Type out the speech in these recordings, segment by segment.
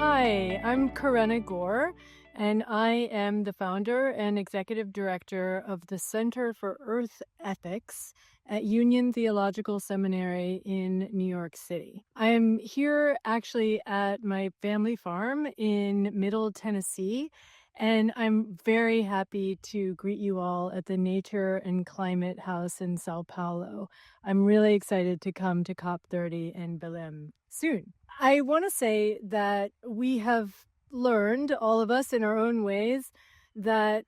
Hi, I'm Karenna Gore, and I am the founder and executive director of the Center for Earth Ethics at Union Theological Seminary in New York City. I am here actually at my family farm in Middle Tennessee, and I'm very happy to greet you all at the Nature and Climate House in Sao Paulo. I'm really excited to come to COP30 in Belém soon. I want to say that we have learned, all of us in our own ways, that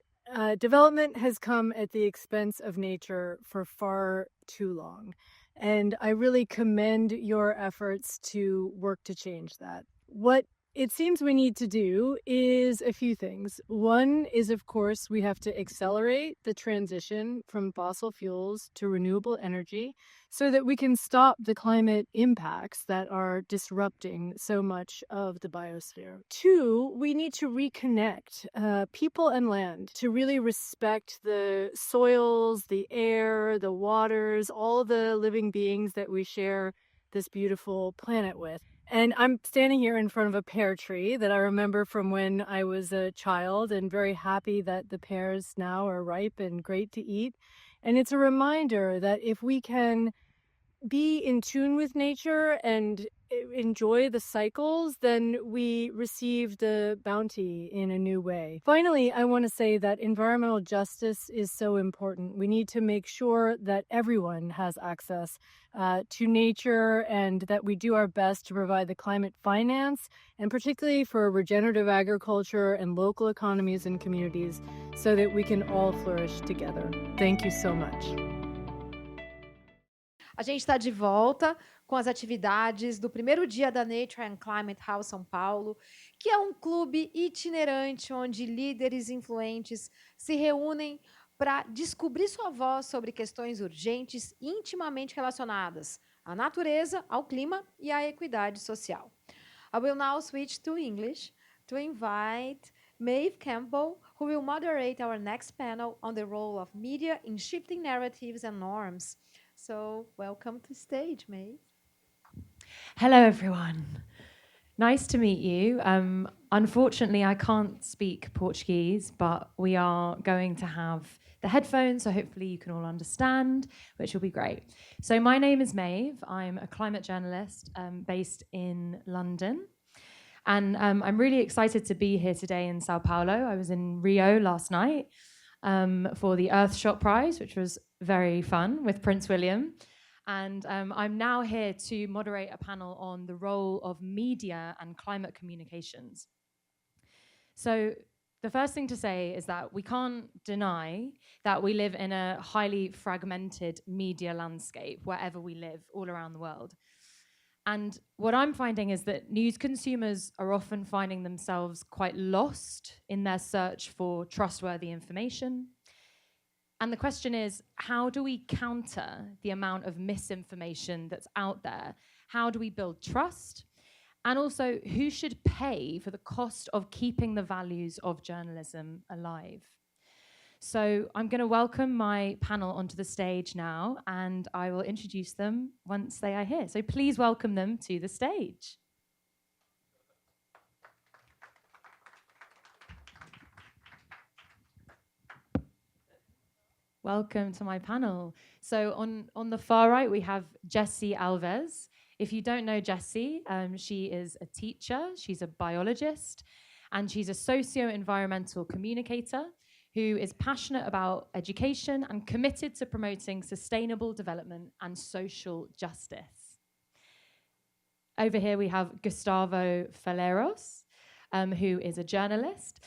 development has come at the expense of nature for far too long. And I really commend your efforts to work to change that. What it seems we need to do is a few things. One is, of course, we have to accelerate the transition from fossil fuels to renewable energy so that we can stop the climate impacts that are disrupting so much of the biosphere. Two, we need to reconnect people and land to really respect the soils, the air, the waters, all the living beings that we share this beautiful planet with. And I'm standing here in front of a pear tree that I remember from when I was a child, and very happy that the pears now are ripe and great to eat. And it's a reminder that if we can be in tune with nature and enjoy the cycles, then we receive the bounty in a new way. Finally, I want to say that environmental justice is so important. We need to make sure that everyone has access to nature, and that we do our best to provide the climate finance, and particularly for regenerative agriculture and local economies and communities, so that we can all flourish together. Thank you so much. A gente está de volta com as atividades do primeiro dia da Nature and Climate House São Paulo, que é um clube itinerante onde líderes influentes se reúnem para descobrir sua voz sobre questões urgentes intimamente relacionadas à natureza, ao clima e à equidade social. I will now switch to English to invite Maeve Campbell, who will moderate our next panel on the role of media in shifting narratives and norms. So, welcome to stage, Maeve. Hello, everyone. Nice to meet you. Unfortunately, I can't speak Portuguese, but we are going to have the headphones, so hopefully you can all understand, which will be great. So my name is Maeve. I'm a climate journalist based in London. And I'm really excited to be here today in Sao Paulo. I was in Rio last night for the Earthshot Prize, which was very fun with Prince William. And I'm now here to moderate a panel on the role of media and climate communications. So the first thing to say is that we can't deny that we live in a highly fragmented media landscape wherever we live all around the world. And what I'm finding is that news consumers are often finding themselves quite lost in their search for trustworthy information. And the question is, how do we counter the amount of misinformation that's out there? How do we build trust? And also, who should pay for the cost of keeping the values of journalism alive? So I'm going to welcome my panel onto the stage now, and I will introduce them once they are here. So please welcome them to the stage. Welcome to my panel. So on the far right, we have Jessie Alves. If you don't know Jessie, she is a teacher, she's a biologist, and she's a socio-environmental communicator who is passionate about education and committed to promoting sustainable development and social justice. Over here we have Gustavo Faleros, who is a journalist.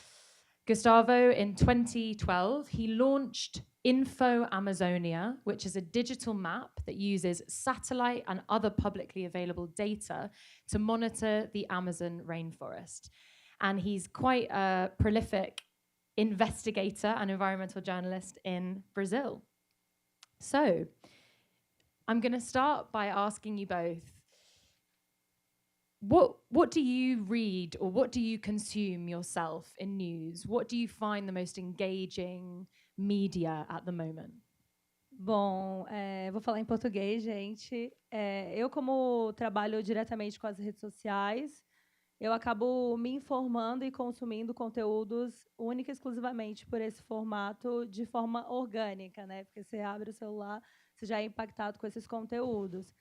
Gustavo, in 2012, he launched Info Amazonia, which is a digital map that uses satellite and other publicly available data to monitor the Amazon rainforest. And he's quite a prolific investigator and environmental journalist in Brazil. So I'm going to start by asking you both, what do you read or what do you consume yourself in news? What do you find the most engaging media at the moment? Bom, vou falar em português, gente. Eu, como trabalho diretamente com as redes sociais, eu acabo me informando e consumindo conteúdos única e exclusivamente por esse formato de forma orgânica, né? Porque você abre o celular, você já é impactado com esses conteúdos.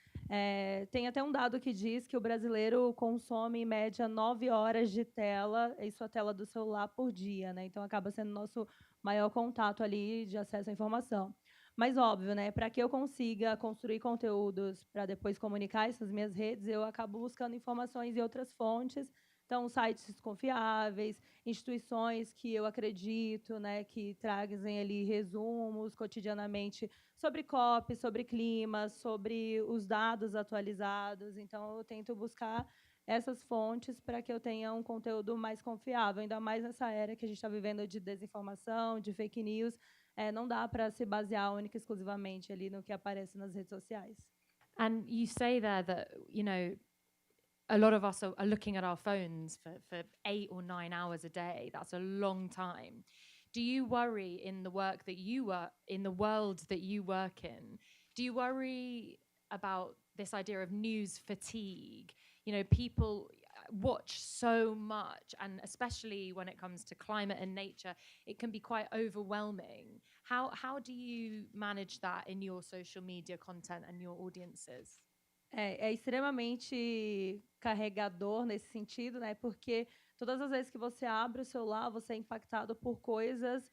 Tem até um dado que diz que o brasileiro consome, em média, 9 horas de tela, isso a tela do celular, por dia, né? Então, acaba sendo nosso maior contato ali de acesso à informação. Mas, óbvio, né, para que eu consiga construir conteúdos para depois comunicar isso nas minhas redes, eu acabo buscando informações em outras fontes. Então, sites confiáveis, instituições que eu acredito, né, que trazem ali resumos cotidianamente sobre COP, sobre clima, sobre os dados atualizados. Então, eu tento buscar essas fontes para que eu tenha um conteúdo mais confiável, ainda mais nessa era que a gente está vivendo de desinformação, de fake news. Não dá para se basear única e exclusivamente ali no que aparece nas redes sociais. And you say there that, you know, a lot of us are looking at our phones for 8 or 9 hours a day. That's a long time. Do you worry in the work that you work in, the world that you work in? Do you worry about this idea of news fatigue? You know, people watch so much, and especially when it comes to climate and nature, it can be quite overwhelming. How do you manage that in your social media content and your audiences? É extremamente carregador nesse sentido, né? Porque todas as vezes que você abre o celular, você é impactado por coisas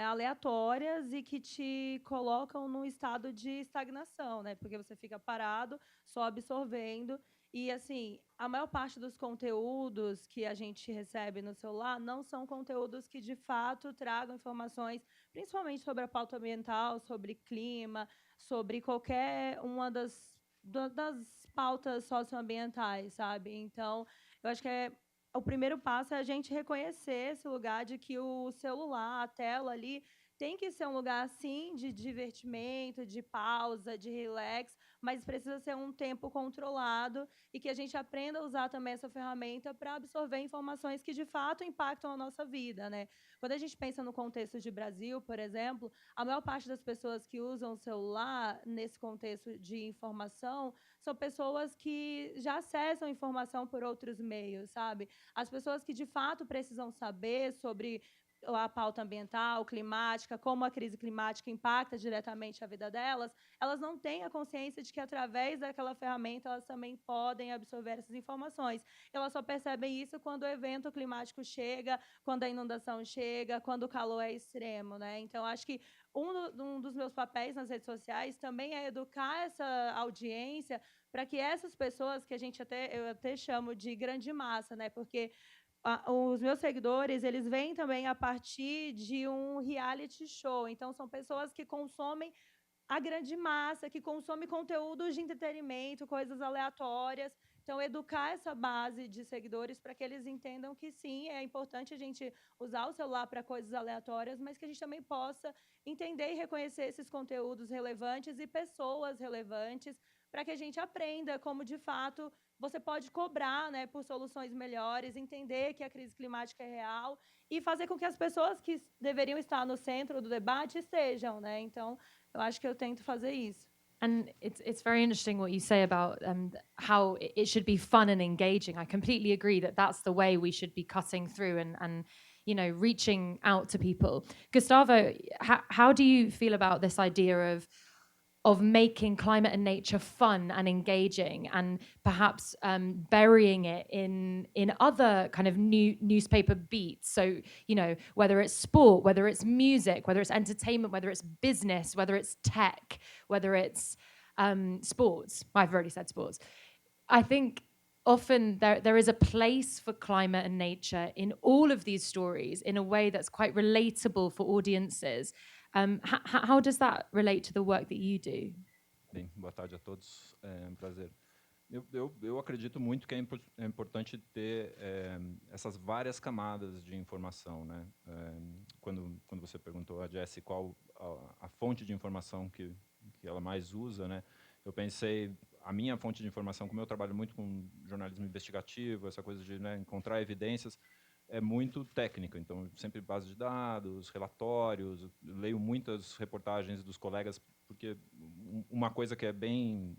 aleatórias e que te colocam num estado de estagnação, né? Porque você fica parado, só absorvendo. E, assim, a maior parte dos conteúdos que a gente recebe no celular não são conteúdos que, de fato, tragam informações, principalmente sobre a pauta ambiental, sobre clima, sobre qualquer uma das pautas socioambientais, sabe? Então, eu acho que o primeiro passo é a gente reconhecer esse lugar de que o celular, a tela ali, tem que ser um lugar, sim, de divertimento, de pausa, de relax, mas precisa ser um tempo controlado e que a gente aprenda a usar também essa ferramenta para absorver informações que, de fato, impactam a nossa vida, né? Quando a gente pensa no contexto de Brasil, por exemplo, a maior parte das pessoas que usam o celular nesse contexto de informação são pessoas que já acessam informação por outros meios, sabe? As pessoas que de fato precisam saber sobre a pauta ambiental, climática, como a crise climática impacta diretamente a vida delas, elas não têm a consciência de que, através daquela ferramenta, elas também podem absorver essas informações. Elas só percebem isso quando o evento climático chega, quando a inundação chega, quando o calor é extremo, né? Então, acho que um dos meus papéis nas redes sociais também é educar essa audiência para que essas pessoas, que eu até chamo de grande massa, né? Porque os meus seguidores, eles vêm também a partir de um reality show. Então, são pessoas que consomem a grande massa, que consome conteúdos de entretenimento, coisas aleatórias. Então, educar essa base de seguidores para que eles entendam que, sim, é importante a gente usar o celular para coisas aleatórias, mas que a gente também possa entender e reconhecer esses conteúdos relevantes e pessoas relevantes, para que a gente aprenda como, de fato, você pode cobrar, né, por soluções melhores, entender que a crise climática é real e fazer com que as pessoas que deveriam estar no centro do debate estejam, né? Então, eu acho que eu tento fazer isso. And it's very interesting what you say about how it should be fun and engaging. I completely agree that that's the way we should be cutting through and you know, reaching out to people. Gustavo, how do you feel about this idea of making climate and nature fun and engaging, and perhaps burying it in other kind of newspaper beats? So, you know, whether it's sport, whether it's music, whether it's entertainment, whether it's business, whether it's tech, whether it's sports. I've already said sports. I think often there is a place for climate and nature in all of these stories in a way that's quite relatable for audiences. How does that relate to the work that you do? Bem, boa tarde a todos, é um prazer. Eu acredito muito que é importante ter essas várias camadas de informação, né? Quando você perguntou a Jessie qual a fonte de informação que ela mais usa, né? Eu pensei, a minha fonte de informação, como eu trabalho muito com jornalismo investigativo, essa coisa de, né, encontrar evidências, é muito técnica. Então, sempre base de dados, relatórios, leio muitas reportagens dos colegas, porque uma coisa que é bem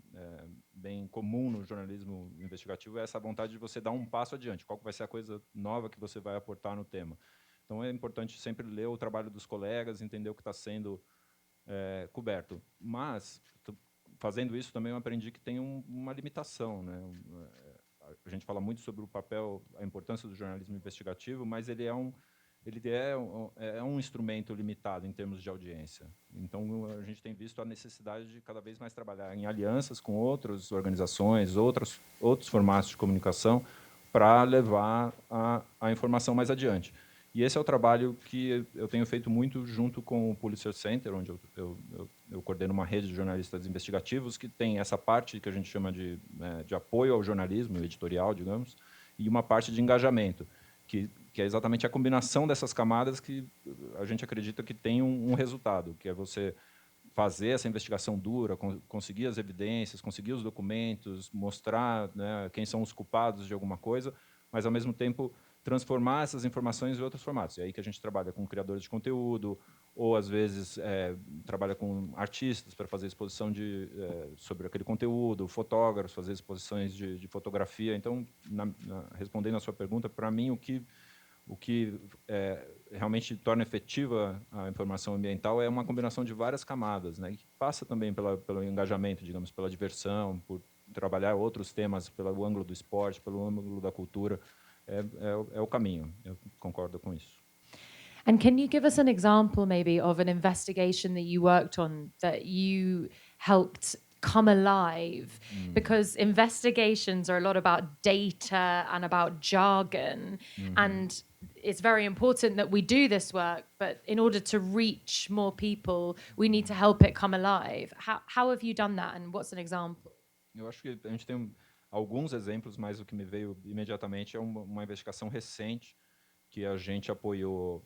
comum no jornalismo investigativo é essa vontade de você dar um passo adiante. Qual vai ser a coisa nova que você vai aportar no tema? Então, é importante sempre ler o trabalho dos colegas, entender o que está sendo coberto. Mas, fazendo isso, também eu aprendi que tem uma limitação, né? A gente fala muito sobre o papel, a importância do jornalismo investigativo, mas ele é um instrumento limitado em termos de audiência. Então, a gente tem visto a necessidade de cada vez mais trabalhar em alianças com outras organizações, outros formatos de comunicação, para levar a informação mais adiante. E esse é o trabalho que eu tenho feito muito junto com o Pulitzer Center, onde eu coordeno uma rede de jornalistas investigativos que tem essa parte que a gente chama de apoio ao jornalismo editorial, digamos, e uma parte de engajamento, que é exatamente a combinação dessas camadas que a gente acredita que tem um resultado, que é você fazer essa investigação dura, conseguir as evidências, conseguir os documentos, mostrar, né, quem são os culpados de alguma coisa, mas, ao mesmo tempo, transformar essas informações em outros formatos. É aí que a gente trabalha com criadores de conteúdo, ou, às vezes, trabalha com artistas para fazer exposição sobre aquele conteúdo, fotógrafos, fazer exposições de fotografia. Então, respondendo à sua pergunta, para mim, o que realmente torna efetiva a informação ambiental é uma combinação de várias camadas, né, que passa também pelo engajamento, digamos, pela diversão, por trabalhar outros temas pelo ângulo do esporte, pelo ângulo da cultura. É o caminho, eu concordo com isso. And can you give us an example, maybe, of an investigation that you worked on that you helped come alive? Because investigations are a lot about data and about jargon, and it's very important that we do this work, but in order to reach more people, we need to help it come alive. How have you done that, and what's an example? Eu acho que a gente tem alguns exemplos, mas o que me veio imediatamente é uma investigação recente que a gente apoiou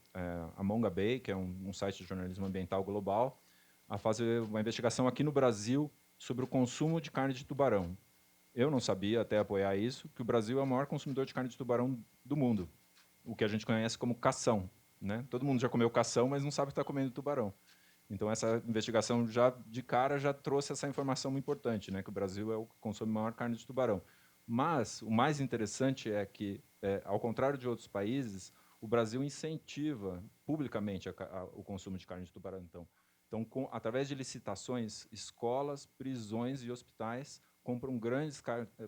a Monga Bay, que é um site de jornalismo ambiental global, a fazer uma investigação aqui no Brasil sobre o consumo de carne de tubarão. Eu não sabia, até apoiar isso, que o Brasil é o maior consumidor de carne de tubarão do mundo, o que a gente conhece como cação, né? Todo mundo já comeu cação, mas não sabe que está comendo tubarão. Então, essa investigação já de cara já trouxe essa informação muito importante, né, que o Brasil é o que consome maior carne de tubarão. Mas o mais interessante é que, ao contrário de outros países, o Brasil incentiva publicamente o consumo de carne de tubarão. Então, através de licitações, escolas, prisões e hospitais compram grandes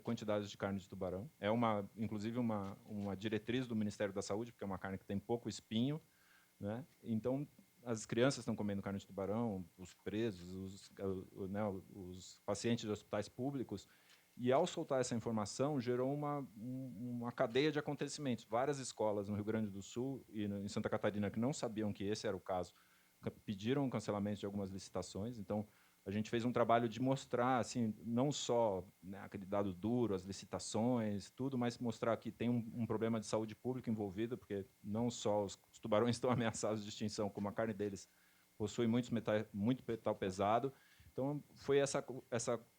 quantidades de carne de tubarão. É inclusive uma diretriz do Ministério da Saúde, porque é uma carne que tem pouco espinho, né? Então, as crianças estão comendo carne de tubarão, os presos, os pacientes de hospitais públicos. E, ao soltar essa informação, gerou uma cadeia de acontecimentos. Várias escolas no Rio Grande do Sul e em Santa Catarina, que não sabiam que esse era o caso, pediram o cancelamento de algumas licitações. Então, a gente fez um trabalho de mostrar, assim, não só, né, aquele dado duro, as licitações, tudo, mas mostrar que tem um problema de saúde pública envolvido, porque não só os tubarões estão ameaçados de extinção, como a carne deles possui muito metal pesado. Então, foi essa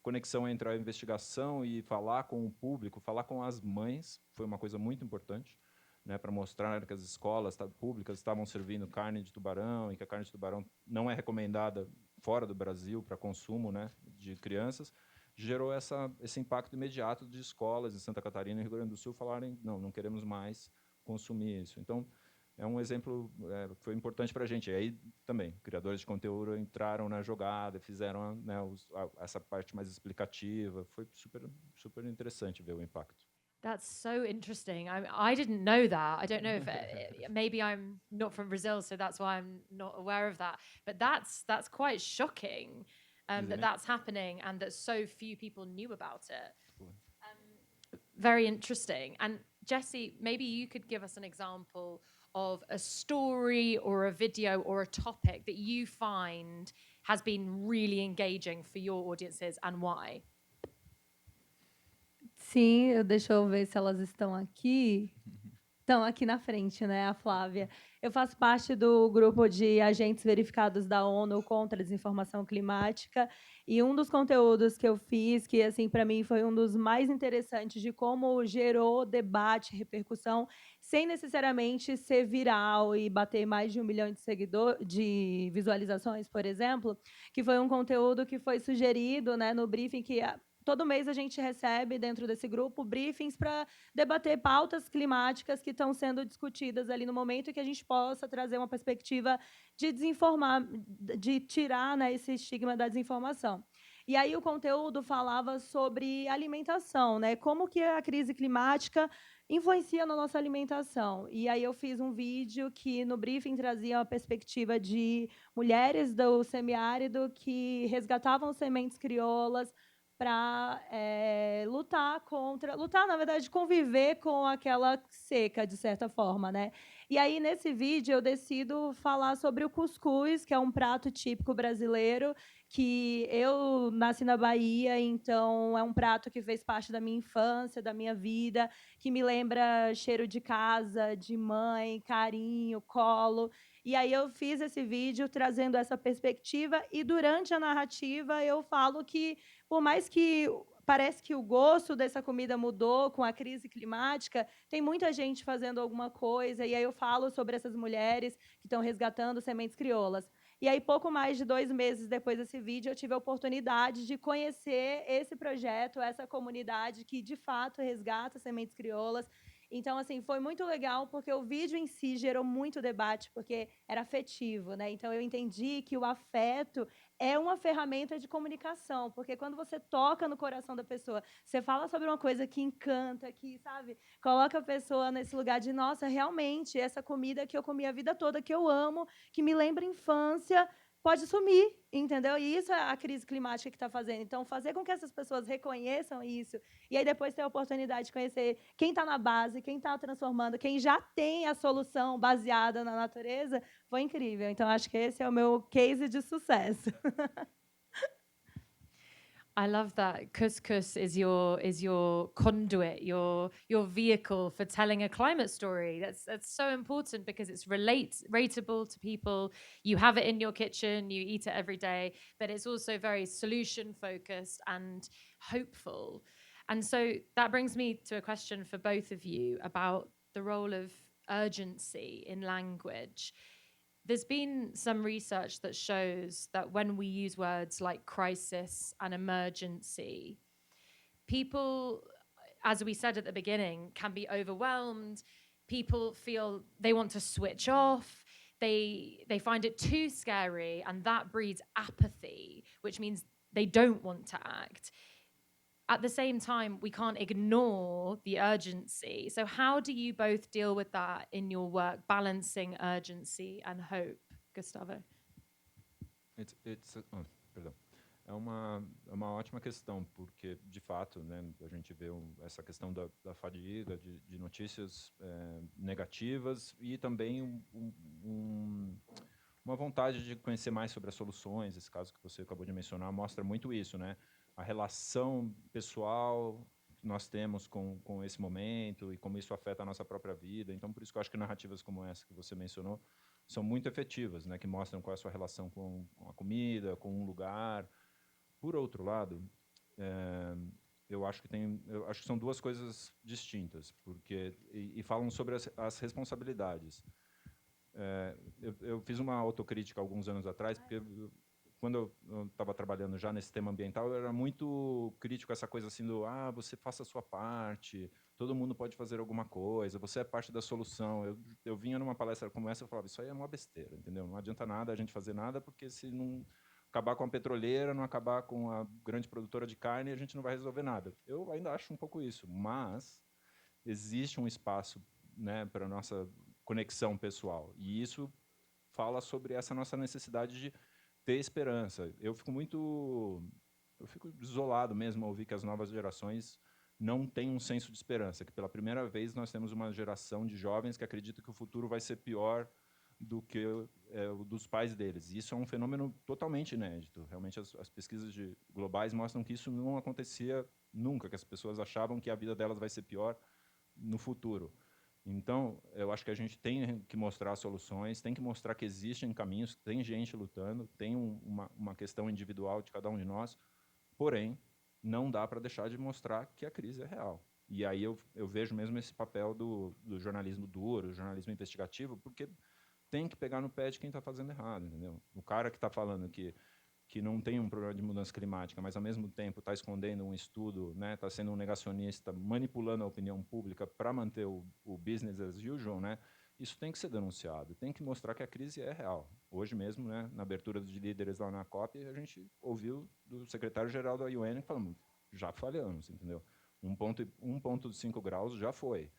conexão entre a investigação e falar com o público, falar com as mães, foi uma coisa muito importante, né, para mostrar que as escolas públicas estavam servindo carne de tubarão e que a carne de tubarão não é recomendada fora do Brasil para consumo, né, de crianças. Gerou esse impacto imediato de escolas em Santa Catarina e Rio Grande do Sul falarem, não queremos mais consumir isso. Então, é um exemplo, foi importante para a gente. E aí, também, criadores de conteúdo entraram na jogada, fizeram, né, essa parte mais explicativa. Foi super, super interessante ver o impacto. That's so interesting. I didn't know that. I don't know if maybe I'm not from Brazil, so that's why I'm not aware of that. But that's quite shocking that's happening and that so few people knew about it. Very interesting. And Jesse, maybe you could give us an example of a story or a video or a topic that you find has been really engaging for your audiences and why. Sim, deixa eu ver se elas estão aqui. estão aqui na frente, né, a Flávia. Eu faço parte do grupo de agentes verificados da ONU contra a desinformação climática, e um dos conteúdos que eu fiz, que assim para mim foi um dos mais interessantes de como gerou debate, repercussão, sem necessariamente ser viral e bater mais de 1 milhão de visualizações, por exemplo, que foi um conteúdo que foi sugerido, né, no briefing que todo mês a gente recebe dentro desse grupo briefings para debater pautas climáticas que estão sendo discutidas ali no momento, e que a gente possa trazer uma perspectiva de desinformar, de tirar, né, esse estigma da desinformação. E aí o conteúdo falava sobre alimentação, né? Como que a crise climática influencia na nossa alimentação. E aí eu fiz um vídeo que no briefing trazia a perspectiva de mulheres do semiárido que resgatavam sementes crioulas para lutar, na verdade, conviver com aquela seca, de certa forma, né? E aí, nesse vídeo, eu decido falar sobre o cuscuz, que é um prato típico brasileiro, que eu nasci na Bahia, então é um prato que fez parte da minha infância, da minha vida, que me lembra cheiro de casa, de mãe, carinho, colo. E aí eu fiz esse vídeo trazendo essa perspectiva, e durante a narrativa eu falo que, por mais que parece que o gosto dessa comida mudou com a crise climática, tem muita gente fazendo alguma coisa, e aí eu falo sobre essas mulheres que estão resgatando sementes crioulas. E aí, pouco mais de 2 meses depois desse vídeo, eu tive a oportunidade de conhecer esse projeto, essa comunidade que, de fato, resgata sementes crioulas. Então, assim, foi muito legal, porque o vídeo em si gerou muito debate, porque era afetivo, né? Então, eu entendi que o afeto é uma ferramenta de comunicação, porque quando você toca no coração da pessoa, você fala sobre uma coisa que encanta, que, sabe, coloca a pessoa nesse lugar de, nossa, realmente, essa comida que eu comi a vida toda, que eu amo, que me lembra infância, pode sumir, entendeu? E isso é a crise climática que está fazendo. Então, fazer com que essas pessoas reconheçam isso, e aí depois ter a oportunidade de conhecer quem está na base, quem está transformando, quem já tem a solução baseada na natureza, foi incrível. Então, acho que esse é o meu case de sucesso. I love that couscous is your conduit, your vehicle for telling a climate story. That's so important because it's relatable to people. You have it in your kitchen, you eat it every day, but it's also very solution focused and hopeful. And so that brings me to a question for both of you about the role of urgency in language. There's been some research that shows that when we use words like crisis and emergency, people, as we said at the beginning, can be overwhelmed. People feel they want to switch off. They find it too scary, and that breeds apathy, which means they don't want to act. At the same time, we can't ignore the urgency. So how do you both deal with that in your work, balancing urgency and hope, Gustavo? Perdão. É uma ótima questão, porque, de fato, né, a gente vê essa questão da fadiga, de notícias negativas, e também uma vontade de conhecer mais sobre as soluções. Esse caso que você acabou de mencionar mostra muito isso, né? A relação pessoal que nós temos com esse momento e como isso afeta a nossa própria vida. Então, por isso que eu acho que narrativas como essa que você mencionou são muito efetivas, né? Que mostram qual é a sua relação com a comida, com um lugar. Por outro lado, eu acho que são duas coisas distintas, porque e falam sobre as responsabilidades. Eu fiz uma autocrítica alguns anos atrás, porque quando eu estava trabalhando já nesse tema ambiental, eu era muito crítico a essa coisa assim do você faça a sua parte, todo mundo pode fazer alguma coisa, você é parte da solução. Eu vinha numa palestra como essa, eu falava, isso aí é uma besteira, entendeu? Não adianta nada a gente fazer nada, porque se não acabar com a petroleira, não acabar com a grande produtora de carne, a gente não vai resolver nada. Eu ainda acho um pouco isso, mas existe um espaço, né, para a nossa conexão pessoal, e isso fala sobre essa nossa necessidade de ter esperança. Eu fico isolado mesmo ao ouvir que as novas gerações não têm um senso de esperança, que pela primeira vez nós temos uma geração de jovens que acredita que o futuro vai ser pior do que o dos pais deles. E isso é um fenômeno totalmente inédito. Realmente as pesquisas globais mostram que isso não acontecia nunca, que as pessoas achavam que a vida delas vai ser pior no futuro. Então, eu acho que a gente tem que mostrar soluções, tem que mostrar que existem caminhos, tem gente lutando, tem uma questão individual de cada um de nós, porém, não dá para deixar de mostrar que a crise é real. E aí eu vejo mesmo esse papel do jornalismo duro, jornalismo investigativo, porque tem que pegar no pé de quem está fazendo errado, entendeu? O cara que está falando que não tem um problema de mudança climática, mas ao mesmo tempo está escondendo um estudo, né? Está sendo um negacionista, manipulando a opinião pública para manter o business as usual, né? Isso tem que ser denunciado, tem que mostrar que a crise é real. Hoje mesmo, né, na abertura de líderes lá na COP, a gente ouviu do secretário-geral da UN falando, já falhamos, entendeu? 1,5 graus já foi.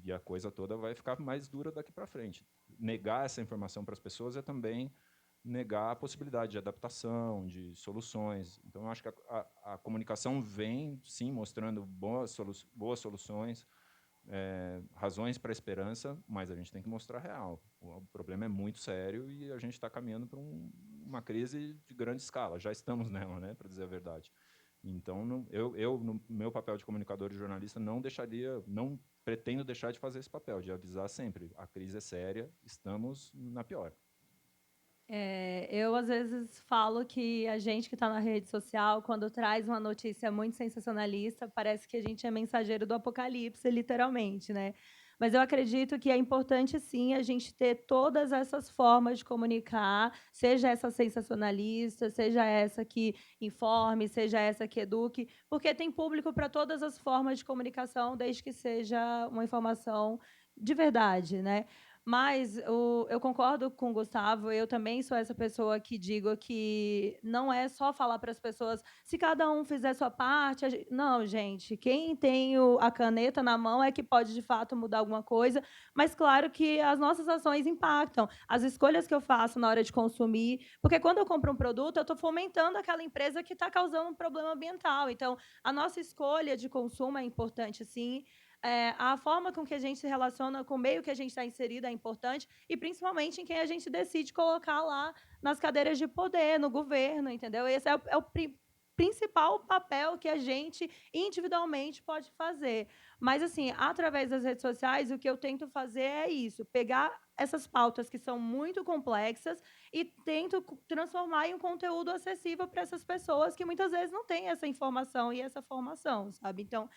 E a coisa toda vai ficar mais dura daqui para frente. Negar essa informação para as pessoas é também negar a possibilidade de adaptação, de soluções. Então, eu acho que a comunicação vem, sim, mostrando boas soluções, razões para a esperança, mas a gente tem que mostrar real. O problema é muito sério e a gente está caminhando para uma crise de grande escala. Já estamos nela, né, para dizer a verdade. Então, no meu papel de comunicador e jornalista, não pretendo deixar de fazer esse papel, de avisar sempre, a crise é séria, estamos na pior. Eu, às vezes, falo que a gente que está na rede social, quando traz uma notícia muito sensacionalista, parece que a gente é mensageiro do apocalipse, literalmente, né? Mas eu acredito que é importante, sim, a gente ter todas essas formas de comunicar, seja essa sensacionalista, seja essa que informe, seja essa que eduque, porque tem público para todas as formas de comunicação, desde que seja uma informação de verdade, né? Mas eu concordo com o Gustavo, eu também sou essa pessoa que digo que não é só falar para as pessoas, se cada um fizer sua parte. Não, gente, quem tem a caneta na mão é que pode, de fato, mudar alguma coisa, mas claro que as nossas ações impactam, as escolhas que eu faço na hora de consumir, porque quando eu compro um produto, eu estou fomentando aquela empresa que está causando um problema ambiental. Então, a nossa escolha de consumo é importante, sim. A forma com que a gente se relaciona com o meio que a gente está inserido é importante, e principalmente em quem a gente decide colocar lá nas cadeiras de poder, no governo, entendeu? Esse é o principal papel que a gente individualmente pode fazer. Mas, assim, através das redes sociais, o que eu tento fazer é isso, pegar essas pautas que são muito complexas e tento transformar em um conteúdo acessível para essas pessoas que muitas vezes não têm essa informação e essa formação, sabe? Então,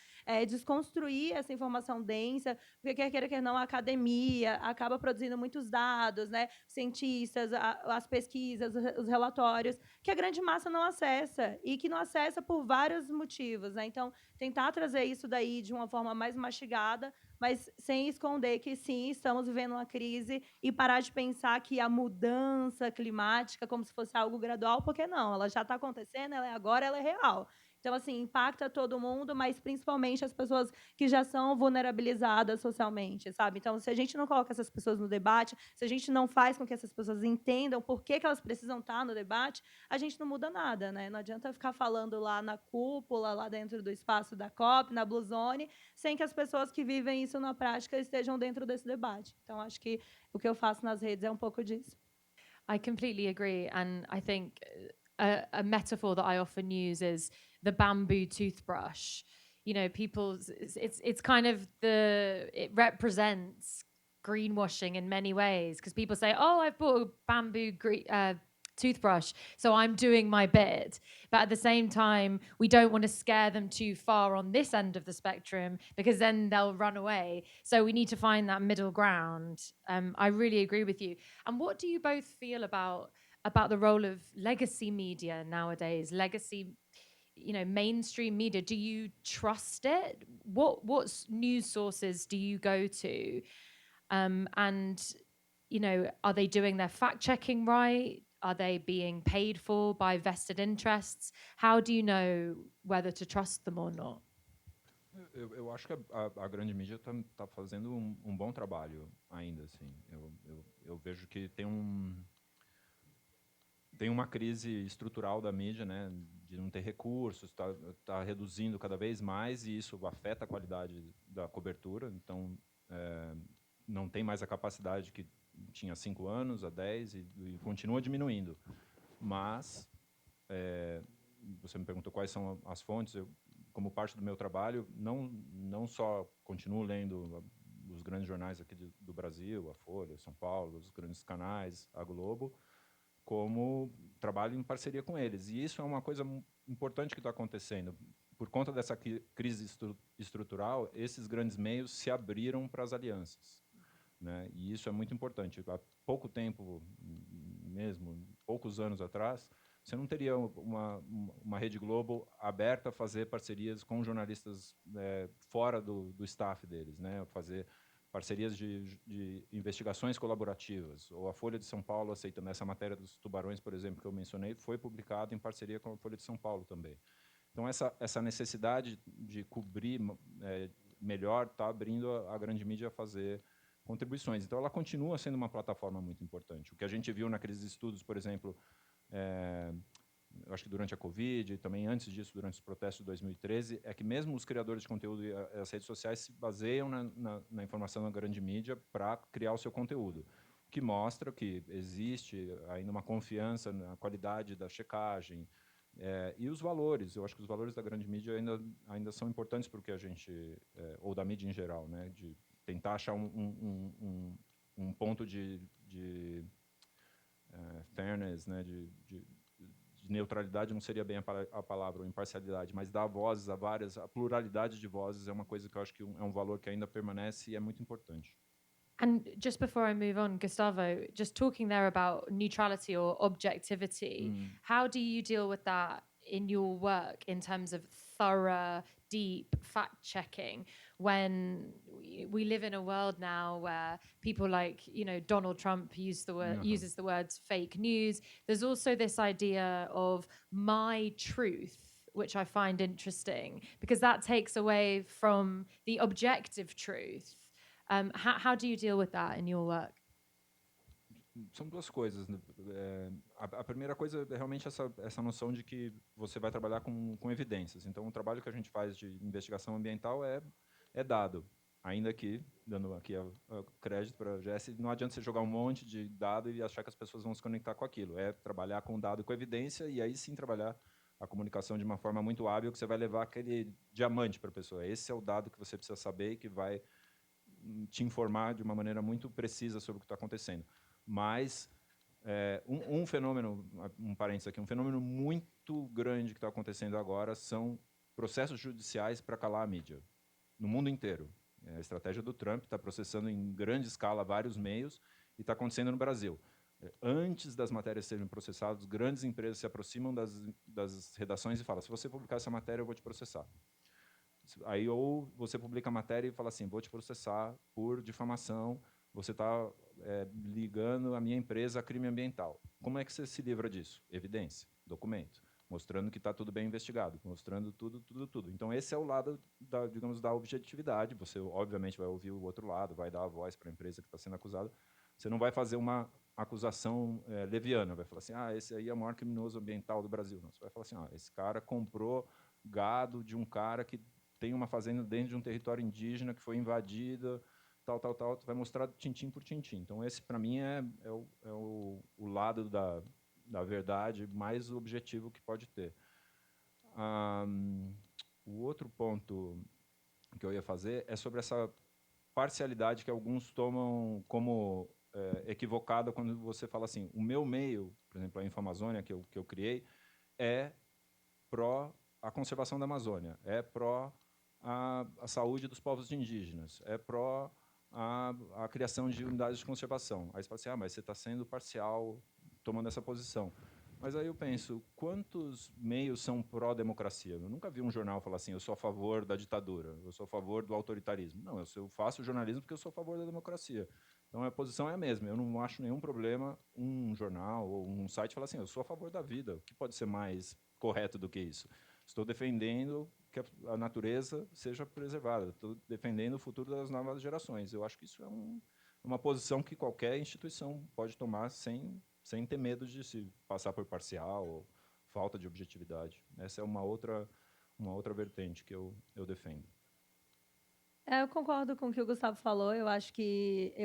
desconstruir essa informação densa, porque quer queira, quer não, a academia acaba produzindo muitos dados, né? Cientistas, as pesquisas, os relatórios, que a grande massa não acessa, e que não acessa por vários motivos, né? Então, tentar trazer isso daí de uma forma mais mastigada, mas sem esconder que, sim, estamos vivendo uma crise, e parar de pensar que a mudança climática como se fosse algo gradual, porque não, ela já está acontecendo, ela é agora, ela é real. Então, assim, impacta todo mundo, mas principalmente as pessoas que já são vulnerabilizadas socialmente, sabe? Então, se a gente não coloca essas pessoas no debate, se a gente não faz com que essas pessoas entendam por que elas precisam estar no debate, a gente não muda nada, né? Não adianta ficar falando lá na cúpula, lá dentro do espaço da COP, na Blue Zone, sem que as pessoas que vivem isso na prática estejam dentro desse debate. Então, acho que o que eu faço nas redes é um pouco disso. I completely agree. And I think a metaphor that I often use is the bamboo toothbrush. You know, it's kind of it represents greenwashing in many ways, because people say, oh, I've bought a bamboo toothbrush, so I'm doing my bit. But at the same time, we don't want to scare them too far on this end of the spectrum, because then they'll run away. So we need to find that middle ground. I really agree with you. And what do you both feel about the role of legacy media nowadays? Legacy, mainstream media. Do you trust it? What news sources do you go to? And are they doing their fact checking right? Are they being paid for by vested interests? How do you know whether to trust them or not? Eu acho que a grande mídia está fazendo um bom trabalho ainda, assim. Eu vejo que tem uma crise estrutural da mídia, né, de não ter recursos, está reduzindo cada vez mais, e isso afeta a qualidade da cobertura. Então, não tem mais a capacidade que tinha há 5 anos, há 10, e continua diminuindo. Mas, você me perguntou quais são as fontes. Como parte do meu trabalho, não só continuo lendo os grandes jornais aqui do Brasil, a Folha, São Paulo, os grandes canais, a Globo, como trabalho em parceria com eles. E isso é uma coisa importante que está acontecendo. Por conta dessa crise estrutural, esses grandes meios se abriram para as alianças, né? E isso é muito importante. Há pouco tempo, mesmo, poucos anos atrás, você não teria uma Rede Globo aberta a fazer parcerias com jornalistas fora do staff deles, né? Fazer parcerias de investigações colaborativas. Ou a Folha de São Paulo aceitando essa matéria dos tubarões, por exemplo, que eu mencionei, foi publicada em parceria com a Folha de São Paulo também. Então, essa necessidade de cobrir melhor está abrindo a grande mídia a fazer contribuições. Então, ela continua sendo uma plataforma muito importante. O que a gente viu naqueles estudos, por exemplo, eu acho que durante a Covid, e também antes disso, durante os protestos de 2013, é que mesmo os criadores de conteúdo e as redes sociais se baseiam na informação da grande mídia para criar o seu conteúdo, o que mostra que existe ainda uma confiança na qualidade da checagem, e os valores. Eu acho que os valores da grande mídia ainda são importantes para o que a gente, ou da mídia em geral, né, de tentar achar um ponto de fairness, né, de neutralidade não seria bem a palavra, ou imparcialidade, mas dar vozes a pluralidade de vozes é uma coisa que eu acho que é um valor que ainda permanece e é muito importante. And just before I move on, Gustavo, just talking there about neutrality or objectivity, how do you deal with that in your work in terms of thorough, deep fact checking when we live in a world now where people like, Donald Trump uses the words fake news? There's also this idea of my truth, which I find interesting because that takes away from the objective truth. How do you deal with that in your work? São duas coisas, né? A primeira coisa é realmente essa noção de que você vai trabalhar com evidências. Então, o trabalho que a gente faz de investigação ambiental é dado. Ainda que, dando aqui crédito para a Jessie, não adianta você jogar um monte de dado e achar que as pessoas vão se conectar com aquilo. É trabalhar com dado e com evidência e aí sim trabalhar a comunicação de uma forma muito hábil que você vai levar aquele diamante para a pessoa. Esse é o dado que você precisa saber e que vai te informar de uma maneira muito precisa sobre o que está acontecendo. Mas um fenômeno, um parênteses aqui, um fenômeno muito grande que está acontecendo agora são processos judiciais para calar a mídia, no mundo inteiro. A estratégia do Trump está processando em grande escala vários meios e está acontecendo no Brasil. Antes das matérias serem processadas, grandes empresas se aproximam das redações e falam: se você publicar essa matéria, eu vou te processar. Aí ou você publica a matéria e fala assim: vou te processar por difamação, você está ligando a minha empresa a crime ambiental. Como é que você se livra disso? Evidência, documento, mostrando que está tudo bem investigado, mostrando tudo. Então, esse é o lado, da objetividade. Você, obviamente, vai ouvir o outro lado, vai dar a voz para a empresa que está sendo acusada. Você não vai fazer uma acusação leviana, vai falar assim: esse aí é o maior criminoso ambiental do Brasil. Não, você vai falar assim: esse cara comprou gado de um cara que tem uma fazenda dentro de um território indígena que foi invadida, tal, vai mostrar tintim por tintim. Então, esse, para mim, é o lado da verdade mais objetivo que pode ter. O outro ponto que eu ia fazer é sobre essa parcialidade que alguns tomam como equivocada quando você fala assim: o meu meio, por exemplo, a Infamazônia, que eu criei, é pró a conservação da Amazônia, é pró a saúde dos povos indígenas, é pró a criação de unidades de conservação. Aí você fala assim: mas você está sendo parcial tomando essa posição. Mas aí eu penso, quantos meios são pró-democracia? Eu nunca vi um jornal falar assim: eu sou a favor da ditadura, eu sou a favor do autoritarismo. Não, eu faço jornalismo porque eu sou a favor da democracia. Então, a posição é a mesma. Eu não acho nenhum problema um jornal ou um site falar assim: eu sou a favor da vida. O que pode ser mais correto do que isso? Estou defendendo que a natureza seja preservada. Estou defendendo o futuro das novas gerações. Eu acho que isso é uma posição que qualquer instituição pode tomar sem ter medo de se passar por parcial ou falta de objetividade. Essa é uma outra vertente que eu defendo. Eu concordo com o que o Gustavo falou. Eu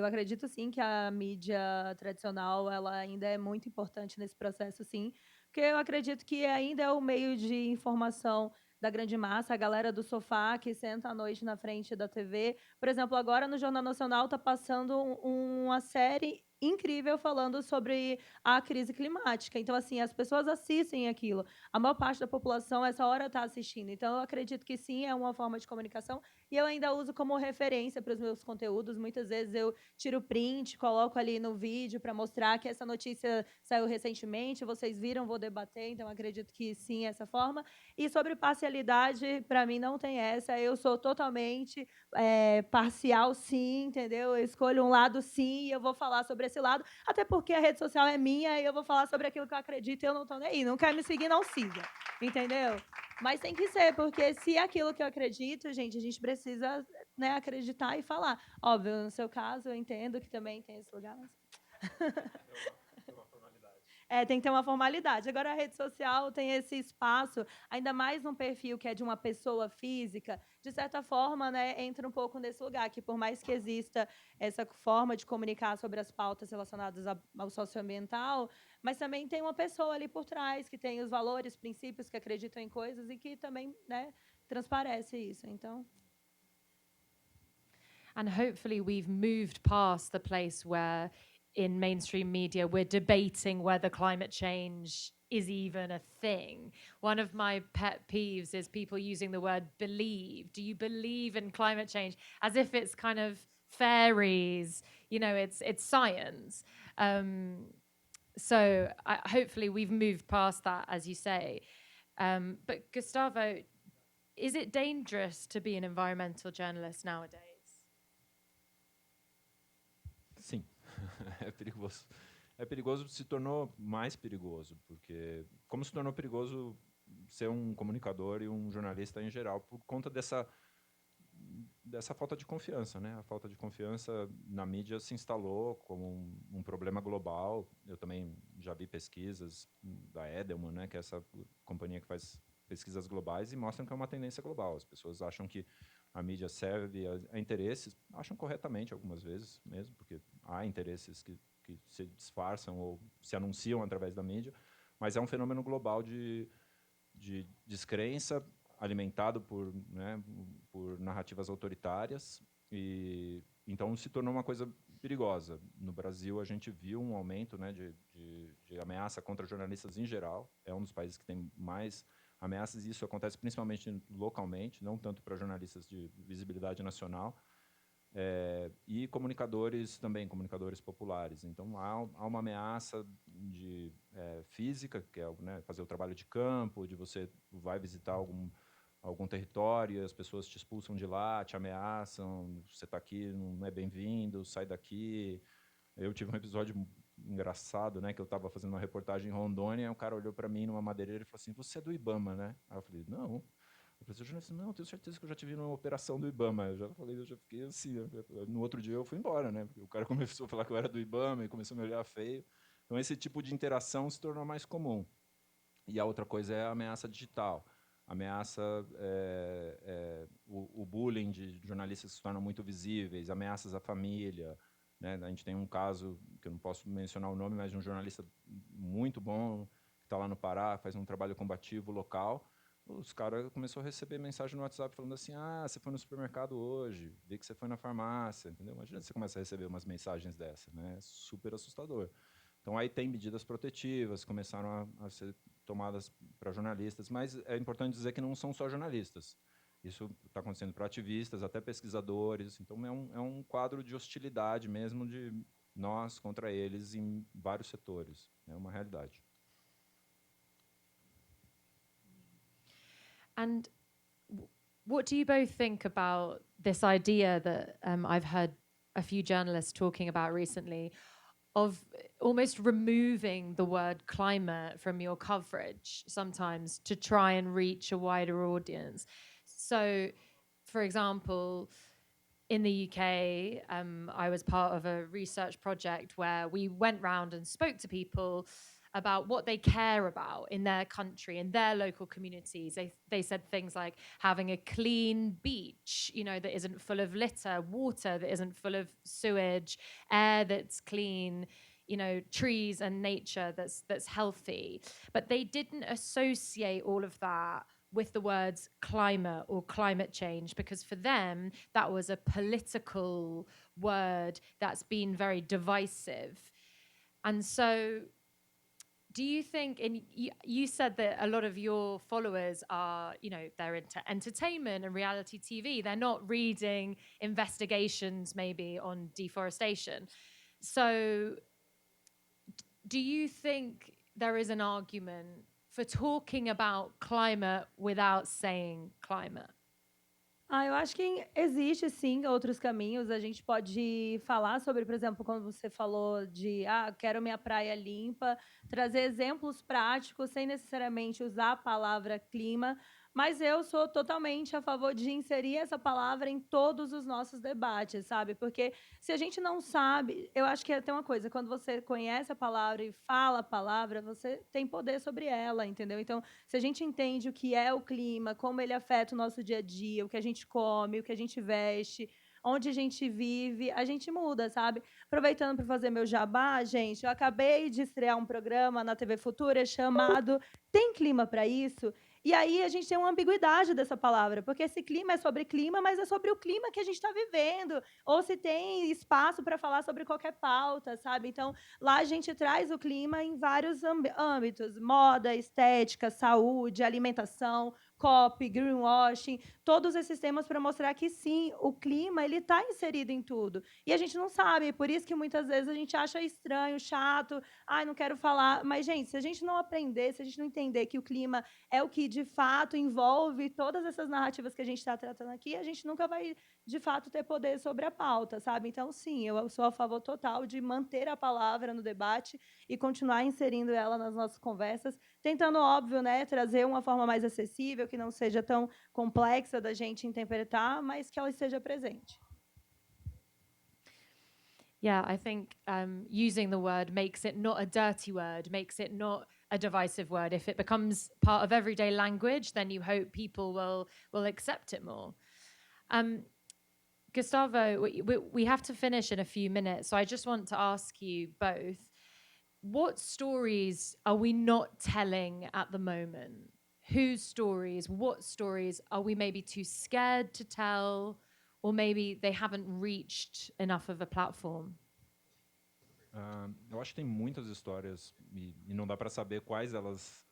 acredito sim que a mídia tradicional ela ainda é muito importante nesse processo, sim, porque eu acredito que ainda é o meio de informação da grande massa, a galera do sofá que senta à noite na frente da TV. Por exemplo, agora no Jornal Nacional está passando uma série incrível falando sobre a crise climática. Então, assim, as pessoas assistem aquilo. A maior parte da população, essa hora, está assistindo. Então, eu acredito que sim, é uma forma de comunicação. E eu ainda uso como referência para os meus conteúdos. Muitas vezes eu tiro print, coloco ali no vídeo para mostrar que essa notícia saiu recentemente, vocês viram, vou debater. Então, acredito que sim, essa forma. E sobre parcialidade, para mim, não tem essa. Eu sou totalmente parcial, sim, entendeu? Eu escolho um lado, sim, e eu vou falar sobre esse lado, até porque a rede social é minha e eu vou falar sobre aquilo que eu acredito e eu não estou nem aí. Não quer me seguir, não siga, entendeu? Mas tem que ser, porque se é aquilo que eu acredito, gente, a gente precisa, né, acreditar e falar. Óbvio, no seu caso, eu entendo que também tem esse lugar, mas... tem que ter uma formalidade. Agora, a rede social tem esse espaço, ainda mais num perfil que é de uma pessoa física, de certa forma, né, entra um pouco nesse lugar, que por mais que exista essa forma de comunicar sobre as pautas relacionadas ao socioambiental, mas também tem uma pessoa ali por trás, que tem os valores, princípios, que acreditam em coisas e que também, né, transparece isso. Então... And hopefully we've moved past the place where in mainstream media we're debating whether climate change is even a thing. One of my pet peeves is people using the word believe. Do you believe in climate change? As if it's kind of fairies, you know, it's science. So hopefully we've moved past that, as you say. But Gustavo, is it dangerous to be an environmental journalist nowadays? Sim, é perigoso. É perigoso, se tornou mais perigoso, porque como se tornou perigoso ser um comunicador e um jornalista em geral, por conta dessa falta de confiança, né? A falta de confiança na mídia se instalou como um problema global. Eu também já vi pesquisas da Edelman, né, que é essa companhia que faz pesquisas globais, e mostram que é uma tendência global. As pessoas acham que a mídia serve a interesses, acham corretamente algumas vezes mesmo, porque há interesses que se disfarçam ou se anunciam através da mídia, mas é um fenômeno global de descrença alimentado por narrativas autoritárias, e então se tornou uma coisa perigosa. No Brasil, a gente viu um aumento, né, de ameaça contra jornalistas em geral. É um dos países que tem mais ameaças, e isso acontece principalmente localmente, não tanto para jornalistas de visibilidade nacional, e comunicadores também, comunicadores populares. Então, há uma ameaça física, que é, né, fazer o trabalho de campo, de você vai visitar algum território, as pessoas te expulsam de lá, te ameaçam, você está aqui, não é bem-vindo, sai daqui. Eu tive um episódio engraçado, né, que eu estava fazendo uma reportagem em Rondônia, e um cara olhou para mim numa madeireira e falou assim: "Você é do IBAMA, né?" Aí eu falei: "Não." Eu falei: "Jornalista, não, tenho certeza que eu já te vi numa operação do IBAMA." Eu já fiquei assim. No outro dia eu fui embora, né? Porque o cara começou a falar que eu era do IBAMA e começou a me olhar feio. Então, esse tipo de interação se tornou mais comum. E a outra coisa é a ameaça digital. Ameaça, o bullying de jornalistas que se tornam muito visíveis, ameaças à família, né? A gente tem um caso, que eu não posso mencionar o nome, mas de um jornalista muito bom, que está lá no Pará, faz um trabalho combativo local. Os caras começaram a receber mensagem no WhatsApp falando assim: "Ah, você foi no supermercado hoje, vi que você foi na farmácia", entendeu? Imagina se você começa a receber umas mensagens dessas, né? É super assustador. Então, aí tem medidas protetivas, começaram a ser tomadas para jornalistas, mas é importante dizer que não são só jornalistas. Isso está acontecendo para ativistas, até pesquisadores. Então, é um quadro de hostilidade mesmo, de nós contra eles em vários setores. É uma realidade. And what do you both think about this idea that I've heard a few journalists talking about recently, of almost removing the word climate from your coverage sometimes to try and reach a wider audience? So, for example, in the UK, I was part of a research project where we went round and spoke to people about what they care about in their country, in their local communities. They said things like having a clean beach, you know, that isn't full of litter, water that isn't full of sewage, air that's clean, you know, trees and nature that's healthy. But they didn't associate all of that with the words climate or climate change, because for them that was a political word that's been very divisive. And so do you think, and you said that a lot of your followers are, they're into entertainment and reality TV. They're not reading investigations maybe on deforestation. So do you think there is an argument for talking about climate without saying climate? Eu acho que existe sim outros caminhos. A gente pode falar sobre, por exemplo, quando você falou de quero minha praia limpa, trazer exemplos práticos sem necessariamente usar a palavra clima, mas eu sou totalmente a favor de inserir essa palavra em todos os nossos debates, sabe? Porque se a gente não sabe, eu acho que tem uma coisa, quando você conhece a palavra e fala a palavra, você tem poder sobre ela, entendeu? Então, se a gente entende o que é o clima, como ele afeta o nosso dia a dia, o que a gente come, o que a gente veste, onde a gente vive, a gente muda, sabe? Aproveitando para fazer meu jabá, gente, eu acabei de estrear um programa na TV Futura chamado Tem Clima para Isso? E aí a gente tem uma ambiguidade dessa palavra, porque esse clima é sobre clima, mas é sobre o clima que a gente está vivendo, ou se tem espaço para falar sobre qualquer pauta, sabe? Então, lá a gente traz o clima em vários âmbitos: moda, estética, saúde, alimentação, COP, greenwashing, todos esses temas para mostrar que sim, o clima ele está inserido em tudo. E a gente não sabe, por isso que muitas vezes a gente acha estranho, chato, não quero falar. Mas, gente, se a gente não aprender, se a gente não entender que o clima é o que de fato envolve todas essas narrativas que a gente está tratando aqui, a gente nunca vai de fato ter poder sobre a pauta, sabe? Então, sim, eu sou a favor total de manter a palavra no debate e continuar inserindo ela nas nossas conversas, tentando, óbvio, né, trazer uma forma mais acessível, que não seja tão complexa da gente interpretar, mas que ela esteja presente. Yeah, I think using the word makes it not a dirty word, makes it not a divisive word. If it becomes part of everyday language, then you hope people will accept it more. Gustavo, we have to finish in a few minutes, so I just want to ask you both, what stories are we not telling at the moment? Whose stories, what stories are we maybe too scared to tell, or maybe they haven't reached enough of a platform? Eu acho que tem muitas histórias e não dá para saber quais elas,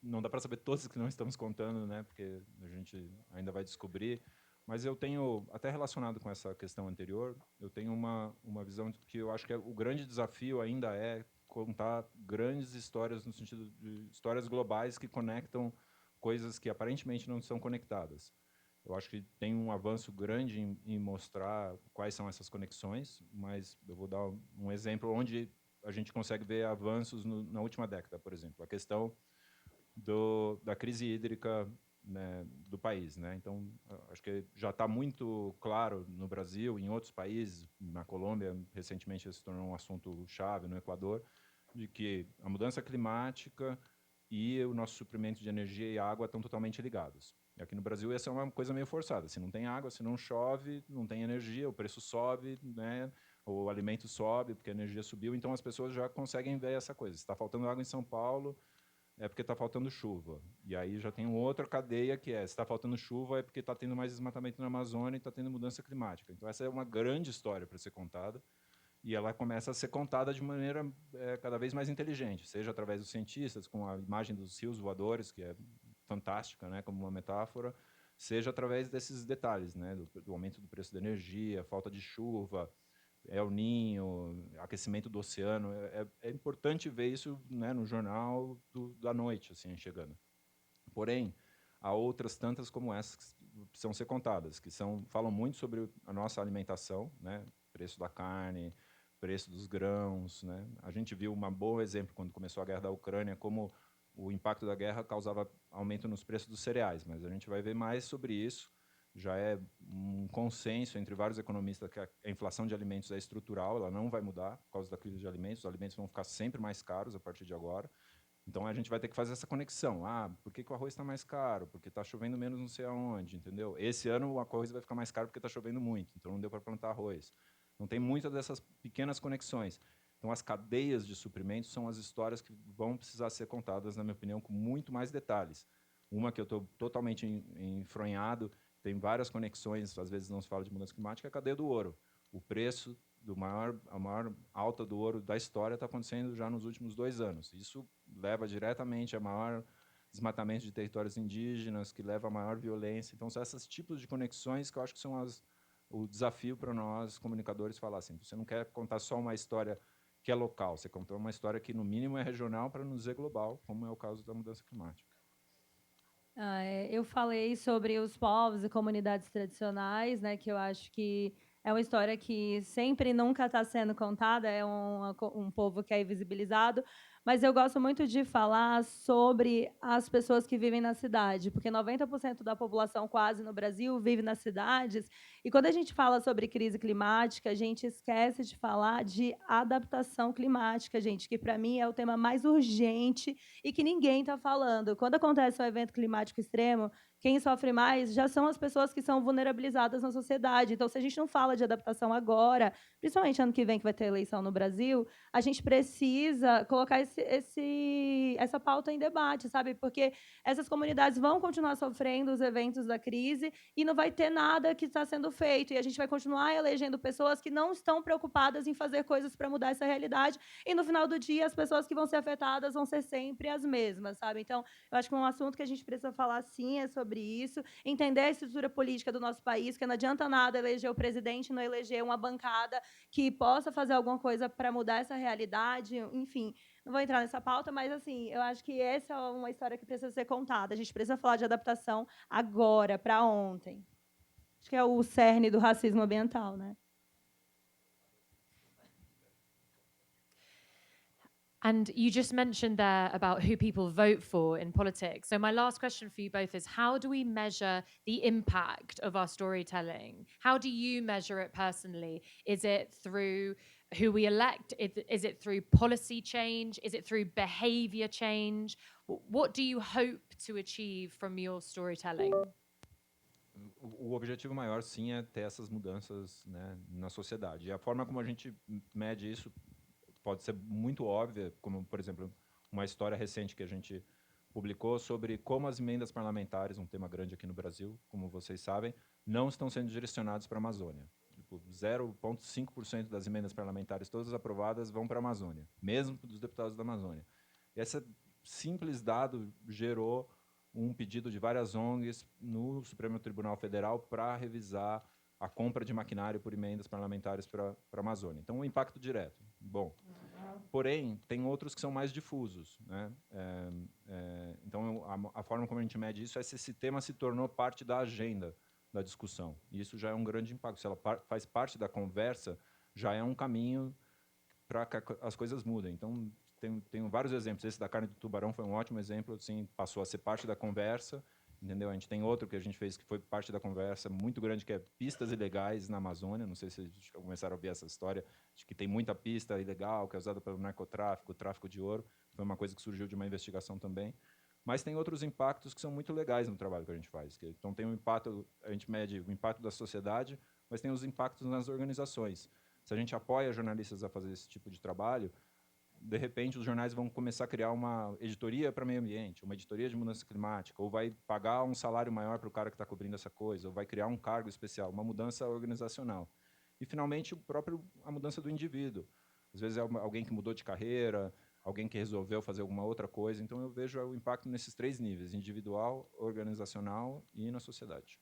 não dá para saber todas que não estamos contando, né? Porque a gente ainda vai descobrir. Mas eu tenho, até relacionado com essa questão anterior, eu tenho uma visão de que eu acho que o grande desafio ainda é contar grandes histórias no sentido de histórias globais que conectam coisas que aparentemente não são conectadas. Eu acho que tem um avanço grande em mostrar quais são essas conexões, mas eu vou dar um exemplo onde a gente consegue ver avanços na última década, por exemplo, a questão da crise hídrica, né, do país, né? Então, acho que já está muito claro no Brasil, em outros países, na Colômbia, recentemente se tornou um assunto chave, no Equador, de que a mudança climática e o nosso suprimento de energia e água estão totalmente ligados. E aqui no Brasil, essa é uma coisa meio forçada. Se não tem água, se não chove, não tem energia, o preço sobe, né? O alimento sobe, porque a energia subiu. Então, as pessoas já conseguem ver essa coisa. Se está faltando água em São Paulo, é porque está faltando chuva. E aí já tem outra cadeia que se está faltando chuva, é porque está tendo mais desmatamento na Amazônia e está tendo mudança climática. Então, essa é uma grande história para ser contada. E ela começa a ser contada de maneira cada vez mais inteligente, seja através dos cientistas, com a imagem dos rios voadores, que é fantástica, né, como uma metáfora, seja através desses detalhes, né, do aumento do preço da energia, falta de chuva, El Niño, aquecimento do oceano. É importante ver isso, né, no jornal da noite, assim, chegando. Porém, há outras tantas como essas que precisam ser contadas, que falam muito sobre a nossa alimentação, né, preço da carne, preço dos grãos, né? A gente viu um bom exemplo quando começou a guerra da Ucrânia, como o impacto da guerra causava aumento nos preços dos cereais, mas a gente vai ver mais sobre isso. Já é um consenso entre vários economistas que a inflação de alimentos é estrutural, ela não vai mudar por causa da crise de alimentos, os alimentos vão ficar sempre mais caros a partir de agora. Então, a gente vai ter que fazer essa conexão. Por que o arroz está mais caro? Porque está chovendo menos não sei aonde, entendeu? Esse ano o arroz vai ficar mais caro porque está chovendo muito, então não deu para plantar arroz. Então, tem muitas dessas pequenas conexões. Então, as cadeias de suprimentos são as histórias que vão precisar ser contadas, na minha opinião, com muito mais detalhes. Uma que eu estou totalmente enfronhado, tem várias conexões, às vezes não se fala de mudança climática, é a cadeia do ouro. O preço a maior alta do ouro da história está acontecendo já nos últimos 2 anos. Isso leva diretamente a maior desmatamento de territórios indígenas, que leva a maior violência. Então, são esses tipos de conexões que eu acho que são o desafio para nós, comunicadores, falar assim, você não quer contar só uma história que é local, você conta uma história que, no mínimo, é regional para não dizer global, como é o caso da mudança climática. Eu falei sobre os povos e comunidades tradicionais, né, que eu acho que é uma história que sempre e nunca está sendo contada, é um povo que é invisibilizado, mas eu gosto muito de falar sobre as pessoas que vivem na cidade, porque 90% da população quase no Brasil vive nas cidades, e quando a gente fala sobre crise climática, a gente esquece de falar de adaptação climática, gente, que para mim é o tema mais urgente e que ninguém está falando. Quando acontece um evento climático extremo, quem sofre mais já são as pessoas que são vulnerabilizadas na sociedade. Então, se a gente não fala de adaptação agora, principalmente ano que vem, que vai ter eleição no Brasil, a gente precisa colocar essa pauta em debate, sabe? Porque essas comunidades vão continuar sofrendo os eventos da crise e não vai ter nada que está sendo feito. E a gente vai continuar elegendo pessoas que não estão preocupadas em fazer coisas para mudar essa realidade. E, no final do dia, as pessoas que vão ser afetadas vão ser sempre as mesmas, sabe? Então, eu acho que um assunto que a gente precisa falar, sim, é sobre isso, entender a estrutura política do nosso país, que não adianta nada eleger o presidente e não eleger uma bancada que possa fazer alguma coisa para mudar essa realidade, enfim. Não vou entrar nessa pauta, mas, assim, eu acho que essa é uma história que precisa ser contada. A gente precisa falar de adaptação agora, para ontem. Acho que é o cerne do racismo ambiental, né? And you just mentioned there about who people vote for in politics. So my last question for you both is, how do we measure the impact of our storytelling? How do you measure it personally? Is it through who we elect? Is it through policy change? Is it through behavior change? What do you hope to achieve from your storytelling? O objetivo maior, sim, é ter essas mudanças, né, na sociedade. E a forma como a gente mede isso pode ser muito óbvia, como, por exemplo, uma história recente que a gente publicou sobre como as emendas parlamentares, um tema grande aqui no Brasil, como vocês sabem, não estão sendo direcionadas para a Amazônia. Tipo, 0,5% das emendas parlamentares, todas aprovadas, vão para a Amazônia, mesmo dos deputados da Amazônia. E esse simples dado gerou um pedido de várias ONGs no Supremo Tribunal Federal para revisar a compra de maquinário por emendas parlamentares para a Amazônia. Então, um impacto direto. Bom, porém, tem outros que são mais difusos, né? Então, a forma como a gente mede isso é se esse tema se tornou parte da agenda da discussão. E isso já é um grande impacto. Se ela faz parte da conversa, já é um caminho para que as coisas mudem. Então, tenho vários exemplos. Esse da carne do tubarão foi um ótimo exemplo, assim, passou a ser parte da conversa, entendeu? A gente tem outro que a gente fez que foi parte da conversa muito grande, que é pistas ilegais na Amazônia. Não sei se vocês começaram a ouvir essa história, de que tem muita pista ilegal que é usada pelo narcotráfico, tráfico de ouro. Foi uma coisa que surgiu de uma investigação também. Mas tem outros impactos que são muito legais no trabalho que a gente faz. Então, tem um impacto, a gente mede o impacto da sociedade, mas tem os impactos nas organizações. Se a gente apoia jornalistas a fazer esse tipo de trabalho, de repente, os jornais vão começar a criar uma editoria para meio ambiente, uma editoria de mudança climática, ou vai pagar um salário maior para o cara que está cobrindo essa coisa, ou vai criar um cargo especial, uma mudança organizacional. E, finalmente, a mudança do indivíduo. Às vezes, é alguém que mudou de carreira, alguém que resolveu fazer alguma outra coisa. Então, eu vejo o impacto nesses 3 níveis, individual, organizacional e na sociedade.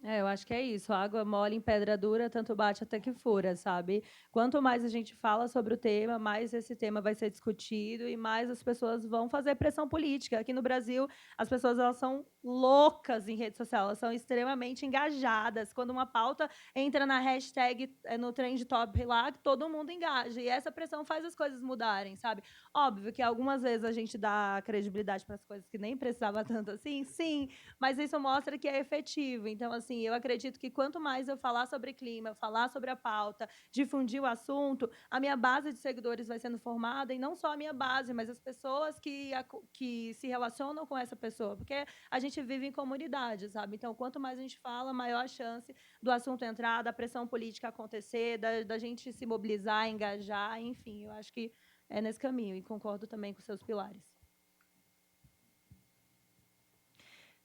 Eu acho que é isso. Água mole em pedra dura, tanto bate até que fura, sabe? Quanto mais a gente fala sobre o tema, mais esse tema vai ser discutido e mais as pessoas vão fazer pressão política. Aqui no Brasil, as pessoas elas são loucas em rede social, elas são extremamente engajadas. Quando uma pauta entra na hashtag, no trend top lá, todo mundo engaja. E essa pressão faz as coisas mudarem, sabe? Óbvio que algumas vezes a gente dá credibilidade para as coisas que nem precisava tanto assim, sim, mas isso mostra que é efetivo. Então, assim, eu acredito que quanto mais eu falar sobre clima, falar sobre a pauta, difundir o assunto, a minha base de seguidores vai sendo formada, e não só a minha base, mas as pessoas que se relacionam com essa pessoa, porque a gente vive em comunidade, sabe? Então, quanto mais a gente fala, maior a chance do assunto entrar, da pressão política acontecer, da gente se mobilizar, engajar, enfim, eu acho que é nesse caminho, e concordo também com seus pilares.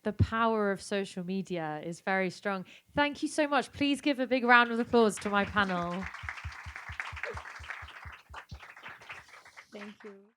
the power of social media is very strong. Thank you so much. Please give a big round of applause to my panel. Thank you.